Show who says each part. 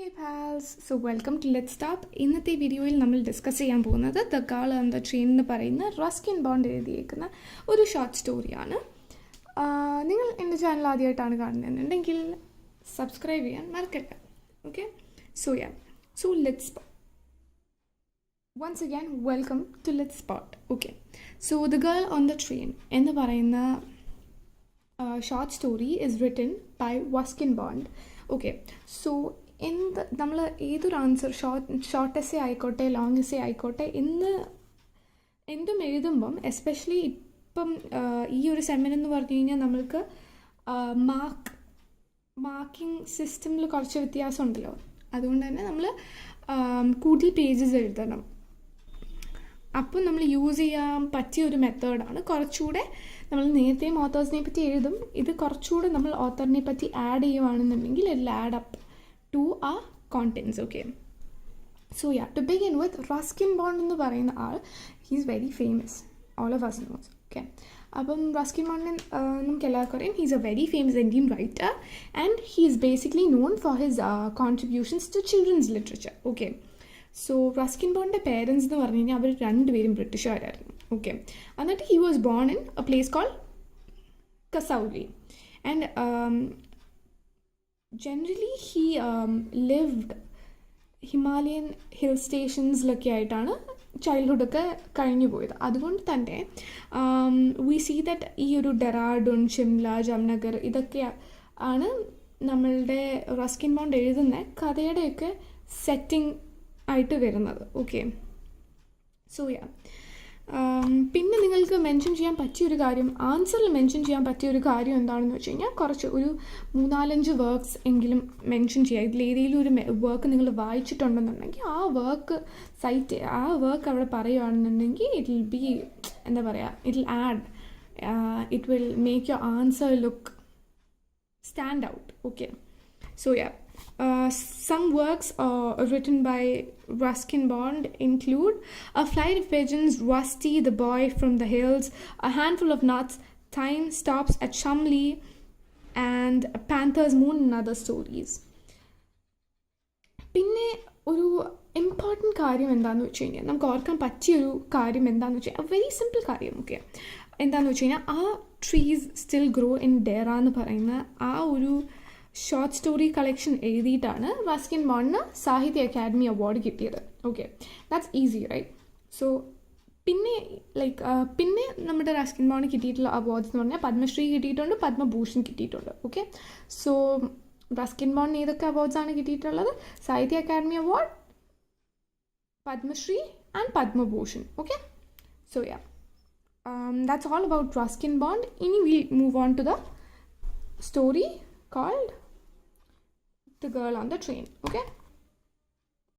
Speaker 1: Hey pals, so welcome to Let's Stop. ഇന്നത്തെ വീഡിയോയിൽ നമ്മൾ ഡിസ്കസ് ചെയ്യാൻ പോകുന്നത് the girl on the train എന്ന് പറയുന്ന റസ്കിൻ ബോണ്ട് എഴുതിയേക്കുന്ന ഒരു ഷോർട്ട് സ്റ്റോറിയാണ്. നിങ്ങൾ എൻ്റെ ചാനൽ ആദ്യമായിട്ടാണ് കാണുന്നതെന്നുണ്ടെങ്കിൽ സബ്സ്ക്രൈബ് ചെയ്യാൻ മറക്കരുത്. Okay, so let's once again welcome to Let's Spot. Okay, so the girl on the train എന്ന് പറയുന്ന short story is written by Ruskin Bond. Okay, so നമ്മൾ ഏതൊരു ആൻസർ ഷോർട്ട് എസ്സേ ആയിക്കോട്ടെ ലോങ് എസ്സേ ആയിക്കോട്ടെ എന്തും എഴുതുമ്പം especially ഇപ്പം ഈ ഒരു സെമിനെന്ന് പറഞ്ഞു കഴിഞ്ഞാൽ നമ്മൾക്ക് മാർക്കിംഗ് സിസ്റ്റമിൽ കുറച്ച് വ്യത്യാസം ഉണ്ടല്ലോ. അതുകൊണ്ട് തന്നെ നമ്മൾ കൂടുതൽ പേജസ് എഴുതണം. അപ്പം നമ്മൾ യൂസ് ചെയ്യാൻ പറ്റിയ ഒരു മെത്തേഡാണ്. കുറച്ചുകൂടെ നമ്മൾ നേരത്തെയും ഓത്തേഴ്സിനെ പറ്റി എഴുതും, ഇത് കുറച്ചുകൂടെ നമ്മൾ ഓത്തറിനെ പറ്റി ആഡ് ചെയ്യുകയാണെന്നുണ്ടെങ്കിൽ it add up to our contents. Okay, so to begin with, Ruskin Bond എന്ന് പറയുന്ന ആൾ, he's very famous, all of us knows. Okay, അപ്പം റസ്കിൻ ബോണ്ട് നമുക്ക് എല്ലാവർക്കും അറിയാം, he's a very famous Indian writer and he is basically known for his contributions to children's literature. Okay, so Ruskin ബോണ്ടിൻ്റെ parents എന്ന് പറഞ്ഞു കഴിഞ്ഞാൽ അവർ രണ്ടുപേരും ബ്രിട്ടീഷുകാരായിരുന്നു. ഓക്കെ, എന്നിട്ട് he was born in a place called Kasauli and generally he lived Himalayan hill സ്റ്റേഷൻസിലൊക്കെ ആയിട്ടാണ് ചൈൽഡ്ഹുഡൊക്കെ കഴിഞ്ഞു പോയത്. അതുകൊണ്ട് തന്നെ വി സീ ദറ്റ് ഈ ഒരു ഡെറാഡൂൺ, ഷിംല, ജംനഗർ ഇതൊക്കെ ആണ് നമ്മളുടെ റസ്കിൻ ബോണ്ട് എഴുതുന്ന കഥയുടെയൊക്കെ സെറ്റിംഗ് ആയിട്ട് വരുന്നത്. ഓക്കെ, സോ പിന്നെ നിങ്ങൾക്ക് മെൻഷൻ ചെയ്യാൻ പറ്റിയൊരു കാര്യം, ആൻസറിൽ മെൻഷൻ ചെയ്യാൻ പറ്റിയൊരു കാര്യം എന്താണെന്ന് വെച്ച് കഴിഞ്ഞാൽ കുറച്ച് ഒരു 3-4 വർക്ക്സ് എങ്കിലും മെൻഷൻ ചെയ്യുക. ഇതിലേതെങ്കിലും ഒരു വർക്ക് നിങ്ങൾ വായിച്ചിട്ടുണ്ടെന്നുണ്ടെങ്കിൽ ആ വർക്ക് അവിടെ പറയുകയാണെന്നുണ്ടെങ്കിൽ ഇറ്റ് വിൽ ബി എന്താ പറയുക, it will add, it will make your answer look stand out. Okay, so some works written by Ruskin Bond include A Flight of Pigeons, Rusty the Boy from the Hills, A Handful of Nuts, Time Stops at Shumley, and Panther's Moon and Other Stories. പിന്നെ ഒരു important കാര്യം എന്താണെന്ന് വെച്ച് കഴിഞ്ഞാൽ, നമുക്ക് ഓർക്കാൻ പറ്റിയൊരു കാര്യം എന്താണെന്ന് വെച്ച് കഴിഞ്ഞാൽ, വെരി സിമ്പിൾ കാര്യം. ഓക്കെ, എന്താണെന്ന് വെച്ച് കഴിഞ്ഞാൽ ആ trees still grow in Dehra എന്ന് പറയുന്ന ആ ഒരു ഷോർട്ട് സ്റ്റോറി കളക്ഷൻ എഴുതിയിട്ടാണ് റസ്കിൻ ബോണ്ടിന് സാഹിത്യ അക്കാദമി അവാർഡ് കിട്ടിയത്. Okay, that's easy right. So പിന്നെ നമ്മുടെ റസ്കിൻ ബോണ്ടിന് കിട്ടിയിട്ടുള്ള അവാർഡ്സ് എന്ന് പറഞ്ഞാൽ പത്മശ്രീ കിട്ടിയിട്ടുണ്ട്, പത്മഭൂഷൺ കിട്ടിയിട്ടുണ്ട്. ഓക്കെ, സോ റസ്കിൻ ബോണ്ടിന് ഏതൊക്കെ അവാർഡ്സാണ് കിട്ടിയിട്ടുള്ളത്? Sahitya Akademi award, Padma Shri and Padma Bhushan. Okay, so that's all about Ruskin Bond. Ini we move on to the story called The Girl on the Train. Okay.